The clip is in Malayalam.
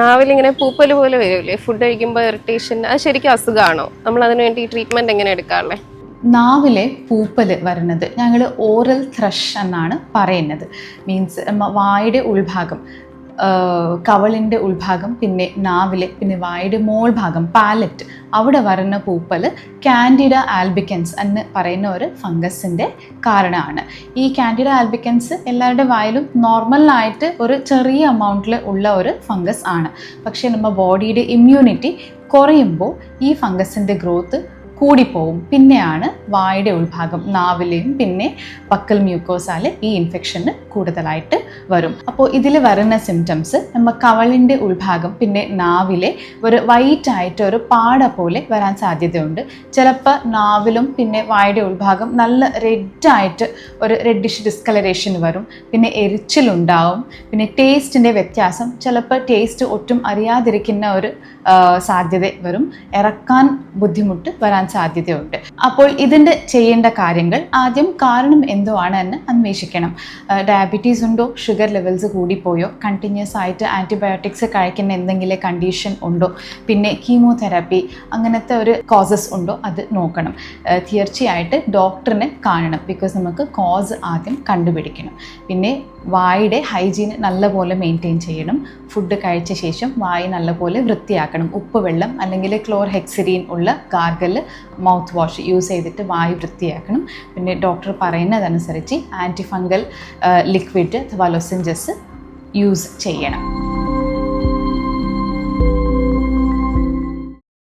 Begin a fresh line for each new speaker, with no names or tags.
നാവിലിങ്ങനെ പൂപ്പല് പോലെ വരില്ലേ ഫുഡ് കഴിക്കുമ്പോൾ ഇറിറ്റേഷൻ, അത് ശരിക്കും അസുഖമാണോ? നമ്മൾ അതിനു വേണ്ടി ട്രീറ്റ്മെന്റ് എങ്ങനെ എടുക്കാറുള്ളത്?
നാവിലെ പൂപ്പല് വരുന്നത് ഞങ്ങൾ ഓറൽ ത്രഷ് എന്നാണ് പറയുന്നത്. മീൻസ് വായുടെ ഉൾഭാഗം, കവളിൻ്റെ ഉൾഭാഗം, പിന്നെ നാവിലെ, പിന്നെ വായുടെ മോൾ ഭാഗം പാലറ്റ്, അവിടെ വരുന്ന പൂപ്പൽ കാൻഡിഡ ആൽബിക്കൻസ് എന്ന് പറയുന്ന ഒരു ഫംഗസിൻ്റെ കാരണമാണ്. ഈ കാൻഡിഡ ആൽബിക്കൻസ് എല്ലാവരുടെ വായിലും നോർമലായിട്ട് ഒരു ചെറിയ എമൗണ്ടിൽ ഉള്ള ഒരു ഫംഗസ് ആണ്. പക്ഷേ നമ്മൾ ബോഡിയുടെ ഇമ്മ്യൂണിറ്റി കുറയുമ്പോൾ ഈ ഫംഗസിൻ്റെ ഗ്രോത്ത് കൂടിപ്പോവും. പിന്നെയാണ് വായുടെ ഉൾഭാഗം, നാവിലെയും പിന്നെ ബക്കൽ മ്യൂക്കോസാല് ഈ ഇൻഫെക്ഷന് കൂടുതലായിട്ട് വരും. അപ്പോൾ ഇതിൽ വരുന്ന സിംറ്റംസ് നമ്മൾ കവളിൻ്റെ ഉൾഭാഗം പിന്നെ നാവിലെ ഒരു വൈറ്റ് ആയിട്ട് ഒരു പാട പോലെ വരാൻ സാധ്യതയുണ്ട്. ചിലപ്പോൾ നാവിലും പിന്നെ വായുടെ ഉൾഭാഗം നല്ല റെഡായിട്ട് ഒരു റെഡിഷ് ഡിസ്കളറേഷൻ വരും. പിന്നെ എരിച്ചിലുണ്ടാവും. പിന്നെ ടേസ്റ്റിൻ്റെ വ്യത്യാസം, ചിലപ്പോൾ ടേസ്റ്റ് ഒട്ടും അറിയാതിരിക്കുന്ന ഒരു സാധ്യത വരും. ഇറക്കാൻ ബുദ്ധിമുട്ട് വരാൻ സാധ്യതയുണ്ട്. അപ്പോൾ ഇതിൻ്റെ ചെയ്യേണ്ട കാര്യങ്ങൾ, ആദ്യം കാരണം എന്തോ ആണ് എന്ന് അന്വേഷിക്കണം. ഡയബറ്റീസ് ഉണ്ടോ, ഷുഗർ ലെവൽസ് കൂടിപ്പോയോ, കണ്ടിന്യൂസ് ആയിട്ട് ആൻറ്റിബയോട്ടിക്സ് കഴിക്കുന്ന എന്തെങ്കിലും കണ്ടീഷൻ ഉണ്ടോ, പിന്നെ കീമോതെറാപ്പി അങ്ങനത്തെ ഒരു കോസസ് ഉണ്ടോ അത് നോക്കണം. തീർച്ചയായിട്ട് ഡോക്ടറിനെ കാണണം. ബിക്കോസ് നമുക്ക് കോസ് ആദ്യം കണ്ടുപിടിക്കണം. പിന്നെ വായുടെ ഹൈജീൻ നല്ലപോലെ മെയിൻറ്റെയിൻ ചെയ്യണം. ഫുഡ് കഴിച്ച ശേഷം വായ നല്ലപോലെ വൃത്തിയാക്കണം. ഉപ്പ് വെള്ളം അല്ലെങ്കിൽ ക്ലോർഹെക്സിഡീൻ ഉള്ള ഗാർഗൽ മൗത്ത് വാഷ് യൂസ് ചെയ്തിട്ട് വായ വൃത്തിയാക്കണം. പിന്നെ ഡോക്ടർ പറയുന്നതനുസരിച്ച് ആൻറ്റിഫംഗൽ ലിക്വിഡ് അഥവാ ലൊസഞ്ചസ് യൂസ് ചെയ്യണം.